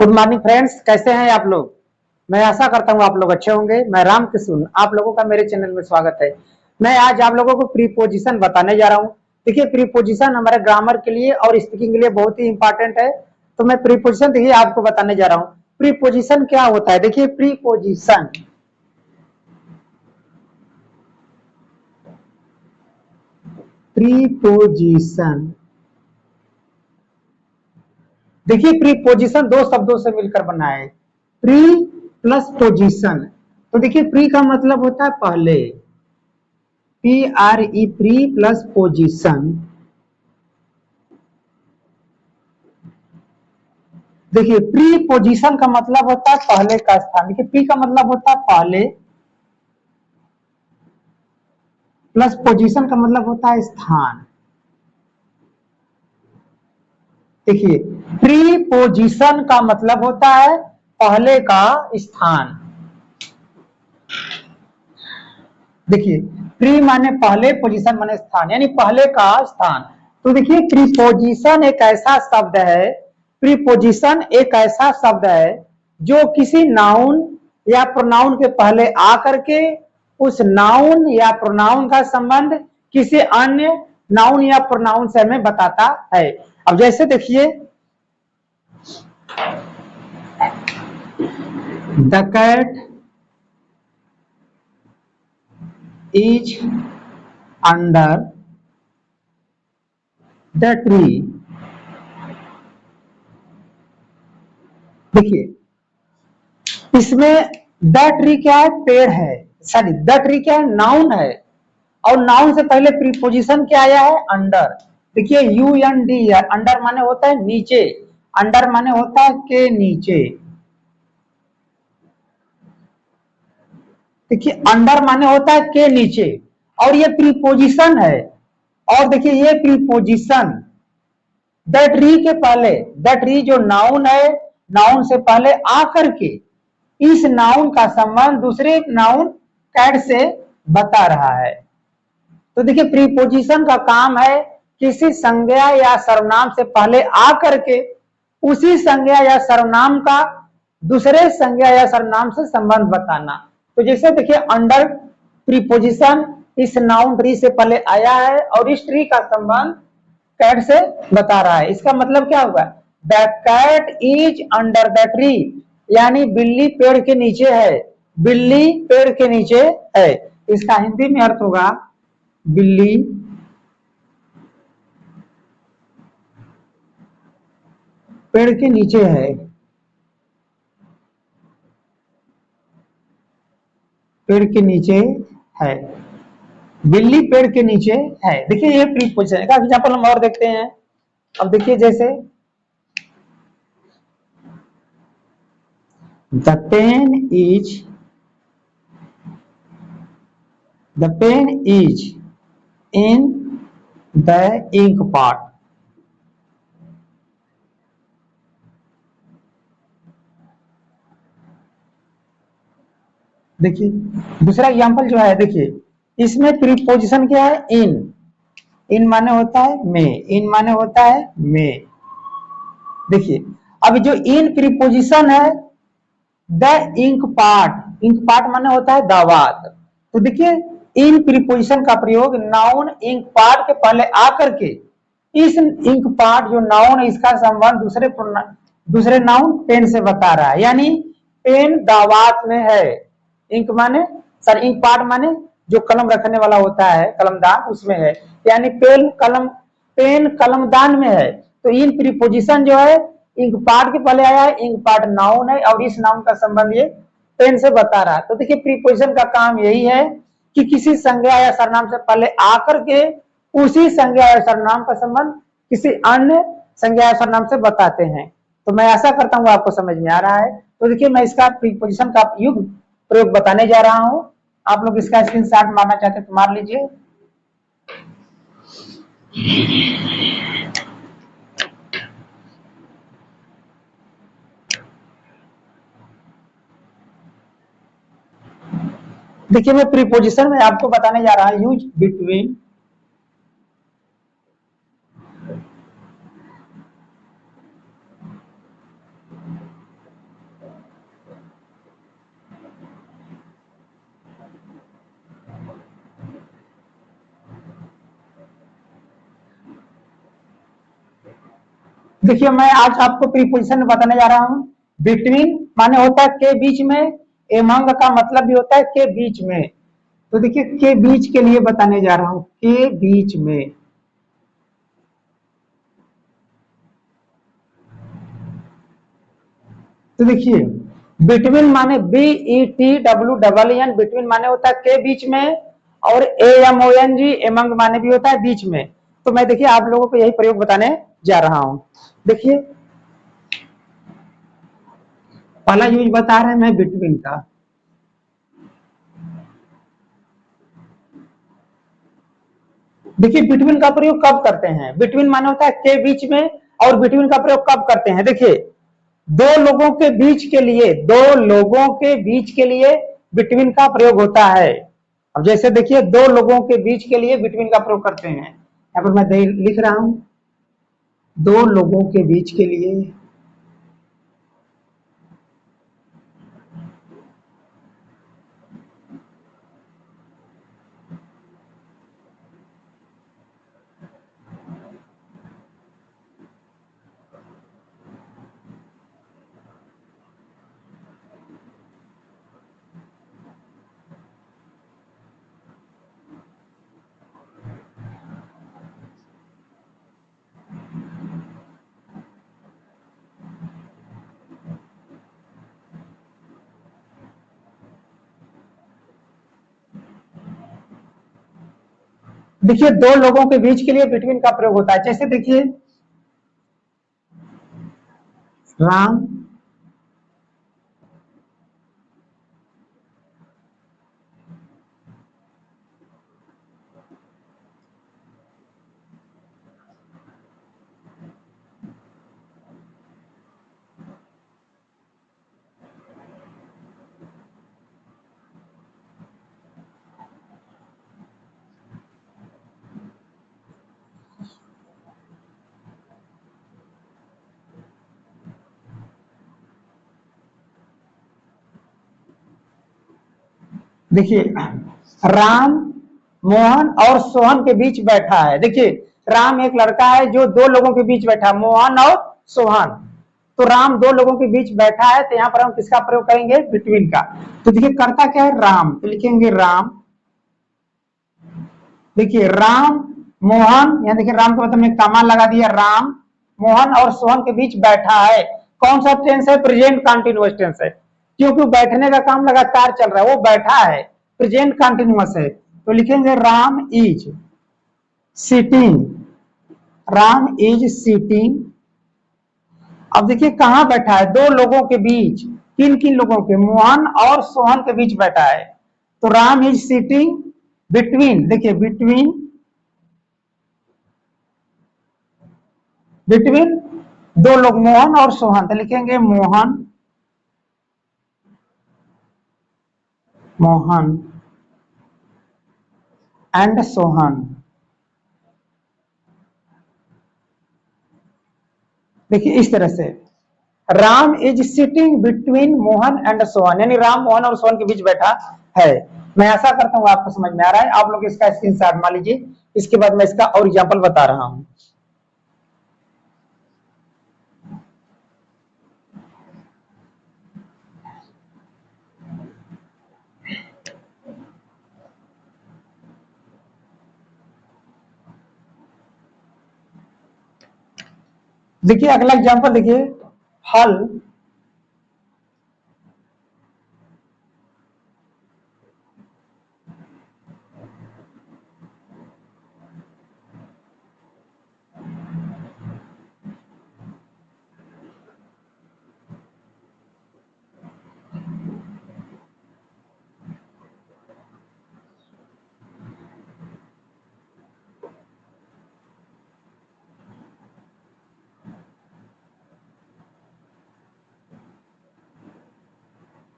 Good morning friends, कैसे हैं आप लोग। मैं आशा करता हूं आप लोग अच्छे होंगे। मैं रामकृष्ण आप लोगों का मेरे चैनल में स्वागत है। मैं आज आप लोगों को प्रीपोजिशन बताने जा रहा हूं। देखिए, प्रीपोजिशन हमारे ग्रामर के लिए और स्पीकिंग के लिए बहुत ही इंपॉर्टेंट है। तो मैं प्रीपोजिशन देखिए आपको बताने जा रहा हूं। प्रीपोजिशन क्या होता है, देखिए प्रीपोजिशन प्रीपोजिशन देखिए, प्रीपोजिशन दो शब्दों से मिलकर बना है, प्री प्लस पोजिशन। तो देखिए, प्री का मतलब होता है पहले, P R E, pre plus position. देखिए, प्री पोजिशन का मतलब होता है पहले का स्थान। देखिए, प्री का मतलब होता है पहले, प्लस पोजिशन का मतलब होता है स्थान। देखिए, प्री पोजिशन का मतलब होता है पहले का स्थान। देखिए, प्री माने पहले, पोजीशन माने स्थान, यानी पहले का स्थान। तो देखिए, प्रीपोजिशन एक ऐसा शब्द है, प्रीपोजिशन एक ऐसा शब्द है जो किसी नाउन या प्रोनाउन के पहले आकर के उस नाउन या प्रोनाउन का संबंध किसी अन्य नाउन या प्रोनाउन से हमें बताता है। अब जैसे देखिए, the cat is under the tree. देखिए, इसमें द ट्री क्या है, पेड़ है। सॉरी, द ट्री क्या है, नाउन है। और नाउन से पहले प्रीपोजिशन क्या आया है, अंडर। देखिए, यू एन डी, अंडर माने होता है नीचे, अंडर माने होता है के नीचे। देखिए, अंडर माने होता है के नीचे, और ये प्रीपोजिशन है। और देखिए, ये प्रीपोजिशन द ट्री के पहले, द ट्री जो नाउन है, नाउन से पहले आकर के इस नाउन का संबंध दूसरे नाउन कैट से बता रहा है। तो देखिए, प्रीपोजिशन का काम है किसी संज्ञा या सर्वनाम से पहले आकर के उसी संज्ञा या सर्वनाम का दूसरे संज्ञा या सर्वनाम से संबंध बताना। तो जैसे देखिए, अंडर प्रीपोजिशन इस नाउन ट्री से पहले आया है और इस ट्री का संबंध कैट से बता रहा है। इसका मतलब क्या होगा, the cat is under the tree, यानी बिल्ली पेड़ के नीचे है, बिल्ली पेड़ के नीचे है। इसका हिंदी में अर्थ होगा, बिल्ली पेड़ के नीचे है, पेड़ के नीचे है, बिल्ली पेड़ के नीचे है। देखिए, ये प्रीपोजिशन का एग्जांपल हम और देखते हैं। अब देखिए, जैसे the pen is, the pen is in the ink pot. देखिए, दूसरा एग्जांपल जो है, देखिए इसमें प्रीपोजिशन क्या है, इन। इन माने होता है में, इन माने होता है में। देखिए, अब जो इन प्रीपोजिशन है, the ink part, ink part माने होता है दावात। तो देखिए, इन प्रीपोजिशन का प्रयोग नाउन इंक पार्ट के पहले आकर के इस इंक पार्ट जो नाउन है, इसका संबंध दूसरे नाउन पेन से बता रहा है। यानी पेन दावात में है, इंक माने सर, इंक पार्ट माने जो कलम रखने वाला होता है, कलमदान, उसमें है। यानी पेन कलमदान में है। तो इन प्रीपोजिशन जो है, इंक पार्ट के पहले आया है, इंक पार्ट नाउन है और इस नाउन का संबंध ये पेन से बता रहा है। तो देखिए, प्रीपोजिशन का काम यही है कि किसी संज्ञा या सर्वनाम से पहले आकर के उसी संज्ञा या सर्वनाम का संबंध किसी अन्य संज्ञा या सर्वनाम से बताते हैं। तो मैं आशा करता हूँ आपको समझ में आ रहा है। तो देखिए, मैं इसका प्रीपोजिशन का युग प्रयोग बताने जा रहा हूं। आप लोग इसका स्क्रीनशॉट मारना चाहते हैं तो मार लीजिए। देखिए, मैं प्रीपोजिशन में आपको बताने जा रहा हूं, यूज बिटवीन देखिए मैं आज आपको प्रीपोजिशन बताने जा रहा हूं। बिटवीन माने होता है के बीच में, एमंग का मतलब भी होता है के बीच में। तो देखिए के बीच के लिए बताने जा रहा हूं, के बीच में। तो देखिए बिटवीन माने BETWEEN, बिटवीन माने होता है के बीच में, और AMONG एमंग माने भी होता है बीच में। तो मैं देखिए आप लोगों को यही प्रयोग बताने जा रहा हूं। देखिए पहला यूज बता रहे हैं मैं बिटवीन का। देखिए बिटवीन का प्रयोग कब करते हैं, बिटवीन माने होता है के बीच में, और बिटवीन का प्रयोग कब करते हैं। देखिए दो लोगों के बीच के लिए, दो लोगों के बीच के लिए बिटवीन का प्रयोग होता है। अब जैसे देखिए दो लोगों के बीच के लिए बिटवीन का प्रयोग करते हैं, यहां पर मैं लिख रहा हूं दो लोगों के बीच के लिए। देखिए दो लोगों के बीच के लिए बिटवीन का प्रयोग होता है। जैसे देखिए राम देखिए राम मोहन और सोहन के बीच बैठा है। देखिए राम एक लड़का है जो दो लोगों के बीच बैठा, मोहन और सोहन। तो राम दो लोगों के बीच बैठा है, तो यहां पर हम किसका प्रयोग करेंगे, बिटवीन का। तो देखिए करता क्या है राम, तो लिखेंगे राम। देखिए राम मोहन, यहां देखिए राम के मतलब में कमा लगा दिया, राम मोहन और सोहन के बीच बैठा है। कौन सा टेंस है, प्रेजेंट कंटिन्यूअस टेंस है, क्योंकि बैठने का काम लगातार चल रहा है, वो बैठा है, प्रेजेंट कंटिन्यूअस है। तो लिखेंगे Ram is sitting, Ram is sitting. अब देखिए कहां बैठा है, दो लोगों के बीच। किन किन लोगों के, मोहन और सोहन के बीच बैठा है। तो राम इज सिटिंग बिटवीन, देखिए बिटवीन, बिटवीन दो लोग मोहन और सोहन, तो लिखेंगे मोहन, मोहन एंड सोहन। देखिए इस तरह से Ram is sitting between Mohan and Sohan, यानी राम मोहन और सोहन के बीच बैठा है। मैं आशा करता हूं आपको समझ में आ रहा है। आप लोग इसका स्क्रीनशॉट मान लीजिए, इसके बाद मैं इसका और एग्जांपल बता रहा हूं। देखिए अगला एग्जांपल देखिए, हल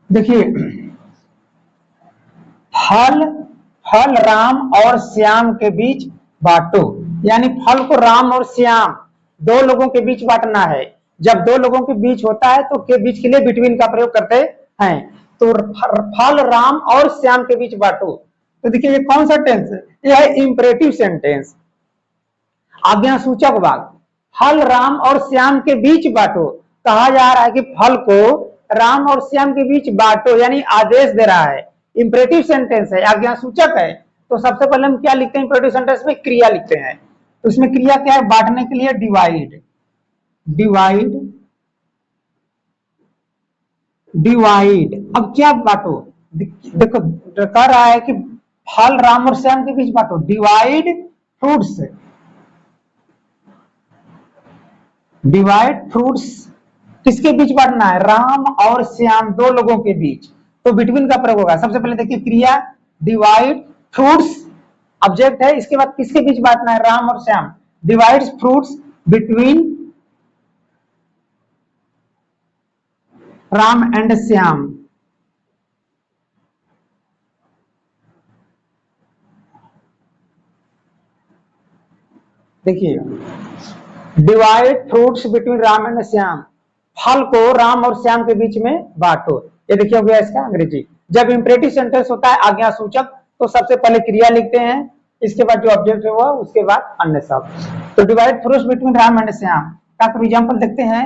देखिए फल, फल राम और श्याम के बीच बांटो, यानी फल को राम और श्याम दो लोगों के बीच बांटना है। जब दो लोगों के बीच होता है तो के बीच के लिए बिटवीन का प्रयोग करते हैं। तो फल राम और श्याम के बीच बांटो, तो देखिए ये कौन सा टेंस है, यह है इंपरेटिव सेंटेंस, आज्ञा सूचक वाक्य। फल राम और श्याम के बीच बांटो। कहा जा रहा है कि फल को राम और श्याम के बीच बांटो, यानी आदेश दे रहा है। इंपरेटिव सेंटेंस है, आज्ञा सूचक है। तो सबसे पहले हम क्या लिखते हैं इंपरेटिव सेंटेंस में? क्रिया लिखते हैं। तो इसमें क्रिया क्या है? बांटने के लिए डिवाइड। Divide divide. अब क्या बांटो? देखो कह रहा है कि फल राम और श्याम के बीच बांटो। Divide fruits. डिवाइड फ्रूट्स किसके बीच बांटना है? राम और श्याम, दो लोगों के बीच। तो बिटवीन का प्रयोग होगा। सबसे पहले देखिए क्रिया डिवाइड फ्रूट्स, ऑब्जेक्ट है। इसके बाद किसके बीच बांटना है? राम और Shyam. Divides fruits between Ram and Shyam. देखिए divide fruits between Ram and Shyam, फल को राम और श्याम के बीच में बांटो। ये देखिए हो गया इसका अंग्रेजी। जब इंपरेटिव सेंटेंस होता है आज्ञा सूचक, तो सबसे पहले क्रिया लिखते हैं, इसके बाद जो ऑब्जेक्ट है वो, उसके बाद अन्य सब। तो divide fruits between Ram and Shyam का एग्जाम्पल देखते हैं।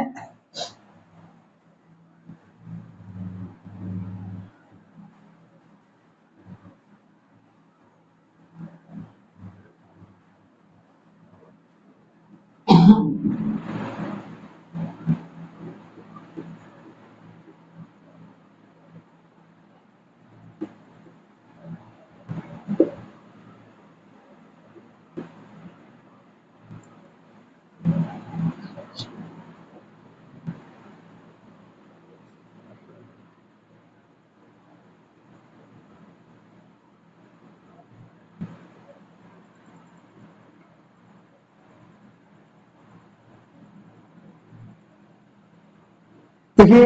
देखिए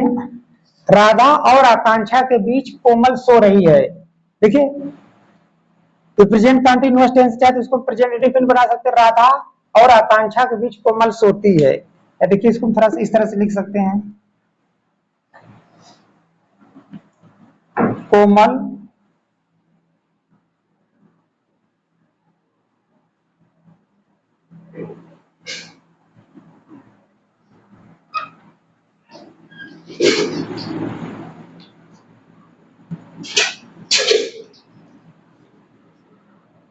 राधा और आकांक्षा के बीच कोमल सो रही है। देखिए तो प्रेजेंट कंटिन्यूअस टेंस है तो इसको प्रेजेंट इंडेफिनिट बना सकते हैं। राधा और आकांक्षा के बीच कोमल सोती है। या देखिए इसको थोड़ा सा इस तरह से लिख सकते हैं, कोमल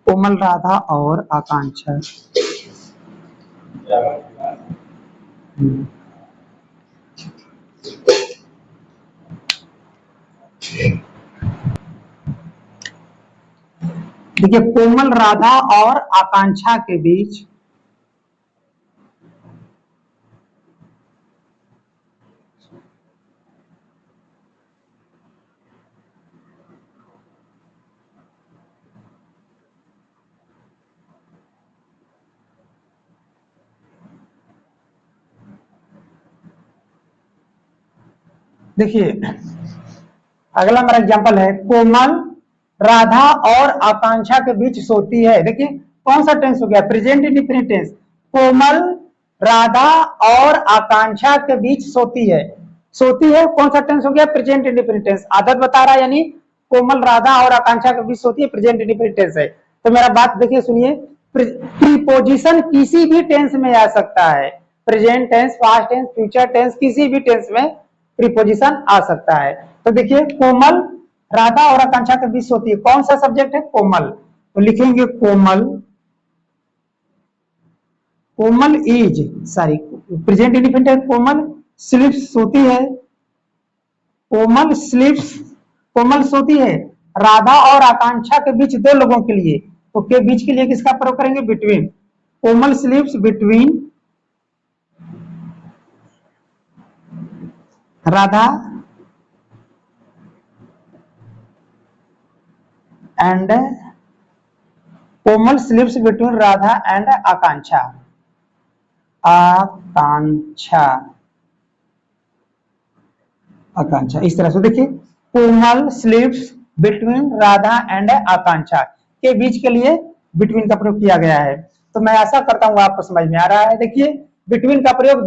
कोमल राधा और आकांक्षा। देखिए कोमल राधा और आकांक्षा के बीच देखिए अगला मेरा एग्जांपल है, कोमल राधा और आकांक्षा के बीच सोती है। देखिए कौन सा टेंस हो गया? Present indefinite tense. Komal Radha और आकांक्षा के बीच सोती है। सोती है कौन सा टेंस हो गया? Present indefinite tense. आदत बता रहा है, यानी कोमल राधा और आकांक्षा के बीच सोती है, प्रेजेंट इंडेफिनिट टेंस है। तो मेरा बात देखिए सुनिए, प्रीपोजिशन किसी भी टेंस में आ सकता है। Present tense, past tense, future tense, किसी भी टेंस में प्रीपोजिशन आ सकता है। तो देखिए कोमल राधा और आकांक्षा के बीच सोती है, कौन सा सब्जेक्ट है? कोमल। तो लिखेंगे Komal, Komal is sorry present indefinite, Komal sleeps सोती है। कोमल स्लीप्स, कोमल सोती है राधा और आकांक्षा के बीच, दो लोगों के लिए। तो के बीच के लिए किसका प्रयोग करेंगे? Between. Komal sleeps between Radha and Komal sleeps between Radha and Akanksha. Akanksha, Akanksha इस तरह से देखिए, Komal sleeps between Radha and Akanksha के बीच के लिए बिटवीन का प्रयोग किया गया है। तो मैं आशा करता हूं आपको समझ में आ रहा है। देखिए बिटवीन का प्रयोग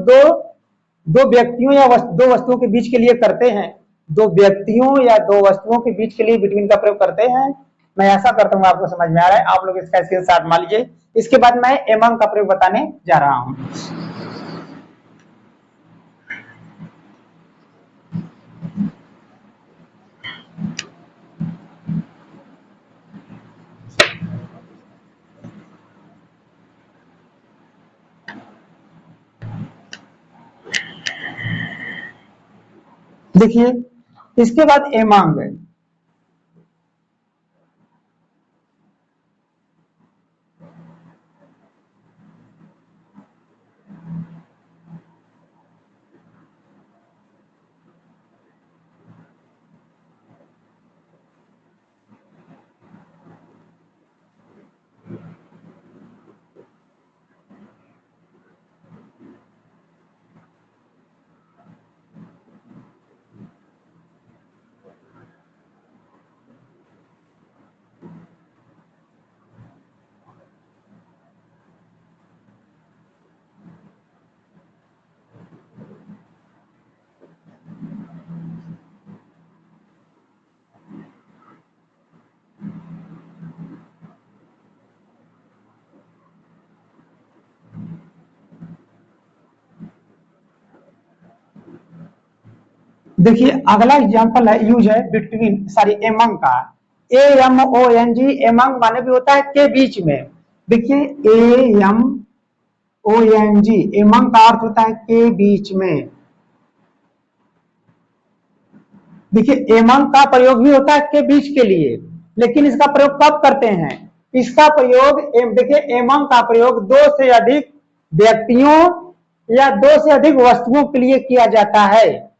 दो व्यक्तियों या दो वस्तुओं के बीच के लिए करते हैं। दो व्यक्तियों या दो वस्तुओं के बीच के लिए बिटवीन का प्रयोग करते हैं। मैं आशा करता हूं आपको समझ में आ रहा है। आप लोग इसका स्क्रीनशॉट मान लीजिए। इसके बाद मैं एमंग का प्रयोग बताने जा रहा हूं। देखिए इसके बाद एमंग, देखिए अगला एग्जांपल है यूज है बिटवीन सॉरी एमंग का। AMONG एमंग माने भी होता है के बीच में। देखिए AMONG एमंग का अर्थ होता है के बीच में। देखिए एमंग का प्रयोग भी होता है के बीच के लिए, लेकिन इसका प्रयोग कब करते हैं? इसका प्रयोग देखिए एमंग का प्रयोग दो से अधिक व्यक्तियों या दो से अधिक वस्तुओं के लिए किया जाता है।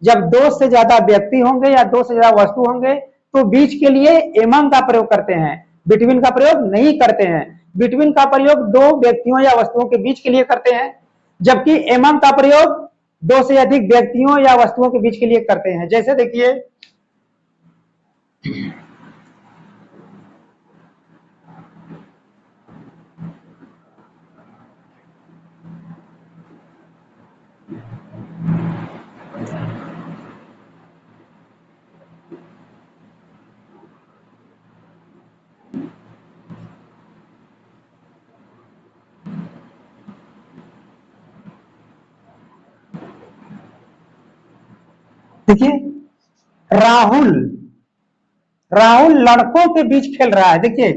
जब दो से ज्यादा व्यक्ति होंगे या दो से ज्यादा वस्तु होंगे तो बीच के लिए एमंग का प्रयोग करते हैं, बिटवीन का प्रयोग नहीं करते हैं। बिटवीन का प्रयोग दो व्यक्तियों या वस्तुओं के बीच के लिए करते हैं, जबकि एमंग का प्रयोग दो से अधिक व्यक्तियों या वस्तुओं के बीच के लिए करते हैं। जैसे देखिए देखिए राहुल राहुल लड़कों के बीच खेल रहा है। देखिए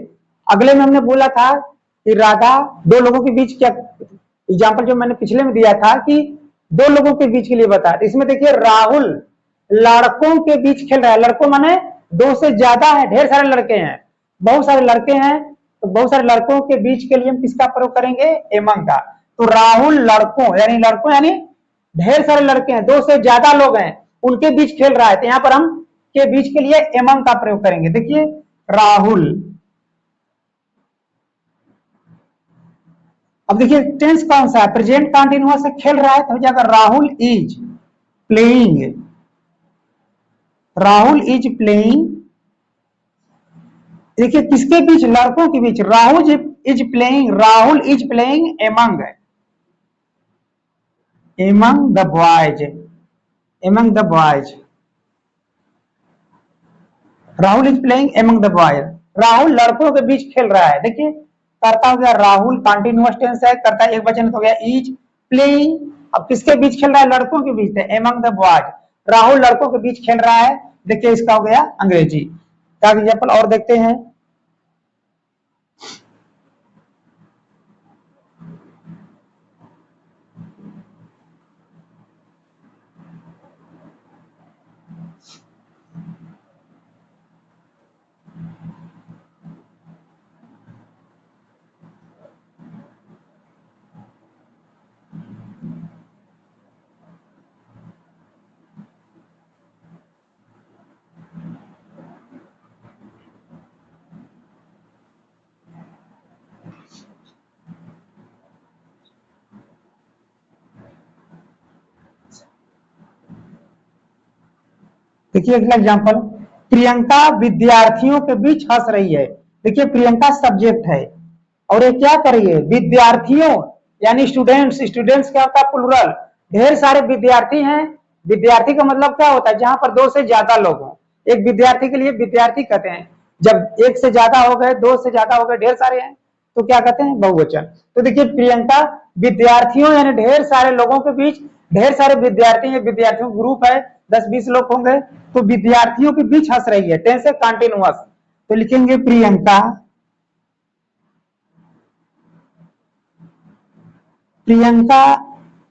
अगले में हमने बोला था कि राधा दो लोगों के बीच, क्या एग्जाम्पल जो मैंने पिछले में दिया था कि दो लोगों के बीच के लिए बता, इसमें देखिए राहुल लड़कों के बीच खेल रहा है। लड़कों माने दो से ज्यादा है, ढेर सारे लड़के हैं, बहुत सारे लड़के हैं, तो बहुत सारे लड़कों के बीच के लिए हम किसका प्रयोग करेंगे? एमंग का। तो राहुल लड़कों यानी ढेर सारे लड़के हैं, दो से ज्यादा लोग हैं, उनके बीच खेल रहा है, तो यहां पर हम के बीच के लिए एमंग का प्रयोग करेंगे। देखिए राहुल, अब देखिए टेंस कौन सा है? प्रेजेंट कंटिन्यूअस से खेल रहा है, तो हो जाएगा Rahul is playing. Rahul is playing, देखिए किसके बीच? लड़कों के बीच। Rahul is playing among the boys. Rahul is playing among the boys. Rahul लड़कों के बीच खेल रहा है। देखिए करता हो गया राहुल, कंटिन्यूअस टेंस है, करता एक वचन हो गया इज प्लेइंग। अब किसके बीच खेल रहा है? लड़कों के बीच, एमंग द बॉयज। राहुल लड़कों के बीच खेल रहा है। देखिए इसका हो गया अंग्रेजी का एग्जाम्पल और देखते हैं। देखिए अगला एग्जाम्पल, प्रियंका विद्यार्थियों के बीच हंस रही है। देखिए प्रियंका सब्जेक्ट है और ये क्या कर रही है? विद्यार्थियों यानी स्टूडेंट्स क्या होता है? प्लुरल, ढेर सारे विद्यार्थी हैं। विद्यार्थी का मतलब क्या होता है? जहां पर दो से ज्यादा लोग हों, एक विद्यार्थी के लिए विद्यार्थी कहते हैं। जब एक से ज्यादा हो गए, दो से ज्यादा हो गए, ढेर सारे हैं, तो क्या कहते हैं? बहुवचन। तो देखिए प्रियंका विद्यार्थियों यानी ढेर सारे लोगों के बीच, ढेर सारे विद्यार्थी है, विद्यार्थियों ग्रुप है, 10-20 लोग होंगे, तो विद्यार्थियों के बीच हंस रही है। टेंस है कंटिन्यूअस, तो लिखेंगे प्रियंका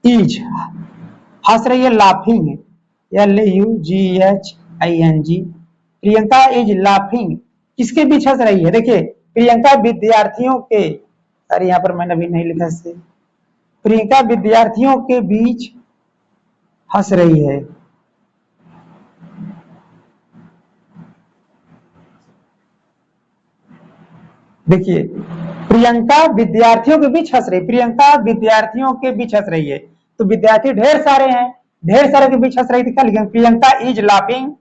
इज हंस रही है, laughing. LUGHING। Priyanka is laughing, किसके बीच हंस रही है? देखिए प्रियंका विद्यार्थियों के, अरे यहाँ पर मैंने अभी नहीं लिखा से, प्रियंका विद्यार्थियों के बीच हंस रही है। देखिए प्रियंका विद्यार्थियों के बीच हंस रही, प्रियंका विद्यार्थियों के बीच हंस रही है, तो विद्यार्थी ढेर सारे हैं, ढेर सारे के बीच हंस रही थी, क्या लिखेंगे? Priyanka is laughing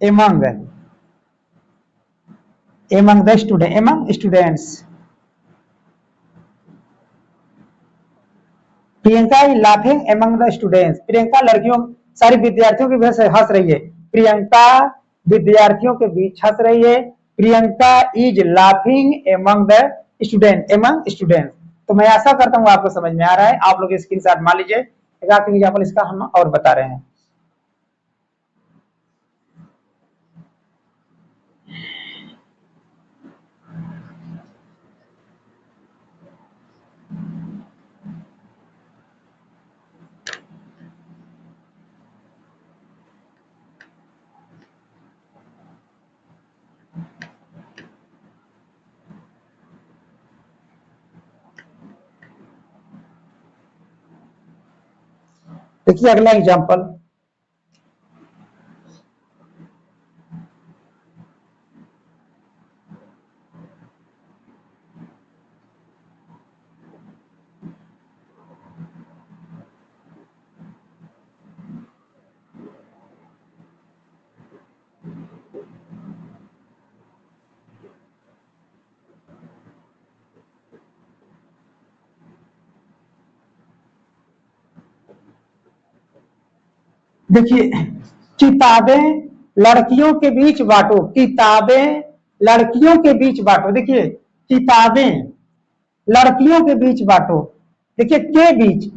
among the student, among students. Priyanka is laughing among the students, Priyanka लड़कियों सारी विद्यार्थियों के बीच हंस रही है, प्रियंका विद्यार्थियों के बीच हंस रही है, Priyanka is laughing among the student, among students. तो मैं आशा करता हूँ आपको समझ में आ रहा है। आप लोग स्क्रीनशॉट मान लीजिए, एग्जाम्पल इसका हम और बता रहे हैं। देखिए अगला एग्जाम्पल, देखिए किताबें लड़कियों के बीच बांटो, किताबें लड़कियों के बीच बांटो। देखिए किताबें लड़कियों के बीच बांटो, देखिए के बीच,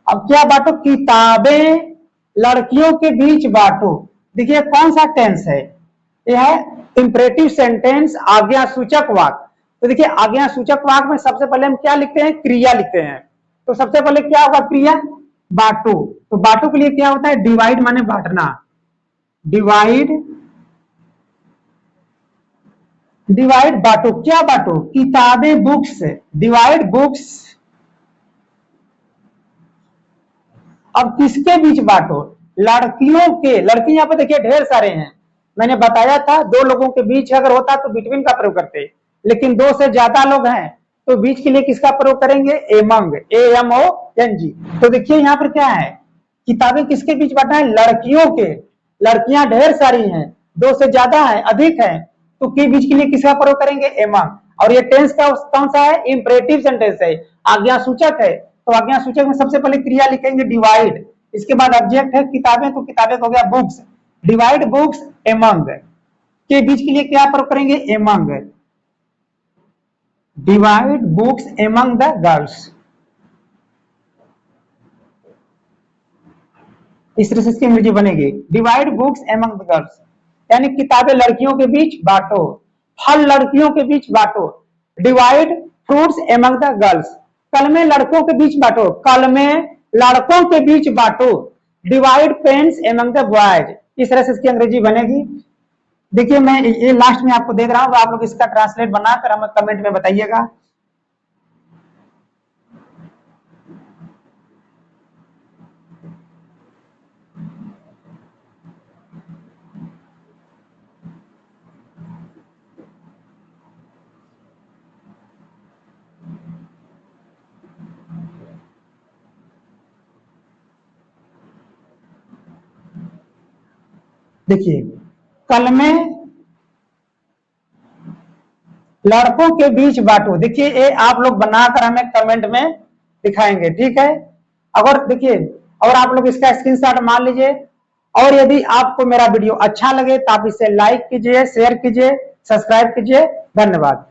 अब क्या बांटो? किताबें लड़कियों के बीच बांटो। देखिए कौन सा टेंस है? यह है इंपरेटिव सेंटेंस, आज्ञा सूचक वाक्य। तो देखिए आज्ञा सूचक वाक्य में सबसे पहले हम क्या लिखते हैं? क्रिया लिखते हैं। तो सबसे पहले क्या होगा? क्रिया बांटो। तो बांटो के लिए क्या होता है? डिवाइड माने बांटना, डिवाइड, डिवाइड बांटो, क्या बांटो? किताबें, बुक्स, डिवाइड बुक्स। अब किसके बीच बांटो? लड़कियों के, लड़की यहाँ पे देखिए ढेर सारे हैं, मैंने बताया था दो लोगों के बीच अगर होता तो बिटवीन का प्रयोग करते, लेकिन दो से ज्यादा लोग हैं तो बीच के लिए किसका प्रयोग करेंगे? Among, AMONG। तो देखिए यहाँ पर क्या है? किताबें किसके बीच बांटा है? लड़कियों के, लड़कियां ढेर सारी हैं, दो से ज्यादा है, अधिक है, तो के बीच के लिए किसका प्रयोग करेंगे? एमंग। और ये टेंस का कौन सा है? इंपरेटिव सेंटेंस है, आज्ञा सूचक है, तो आज्ञा सूचक में सबसे पहले क्रिया लिखेंगे डिवाइड, इसके बाद ऑब्जेक्ट है किताबें, तो किताबें हो गया बुक्स, डिवाइड बुक्स एमंग, के बीच के लिए क्या प्रयोग करेंगे? Among, divide books among the girls. इस तरह से इसकी अंग्रेजी बनेगी, divide books among the girls, यानी किताबें लड़कियों के बीच बांटो, फल लड़कियों के बीच बांटो, divide fruits among the girls, कलमें लड़कों के बीच बांटो, कलमें लड़कों के बीच बांटो, divide pens among the boys. इस तरह से इसकी अंग्रेजी बनेगी। देखिए मैं ये लास्ट में आपको देख रहा हूं, आप लोग इसका ट्रांसलेट बनाकर हमें कमेंट में बताइएगा। देखिए कलमें लड़कों के बीच बांटो, देखिए ये आप लोग बनाकर हमें कमेंट में दिखाएंगे, ठीक है? अगर देखिए, और आप लोग इसका स्क्रीनशॉट मान लीजिए, और यदि आपको मेरा वीडियो अच्छा लगे तो आप इसे लाइक कीजिए, शेयर कीजिए, सब्सक्राइब कीजिए। धन्यवाद।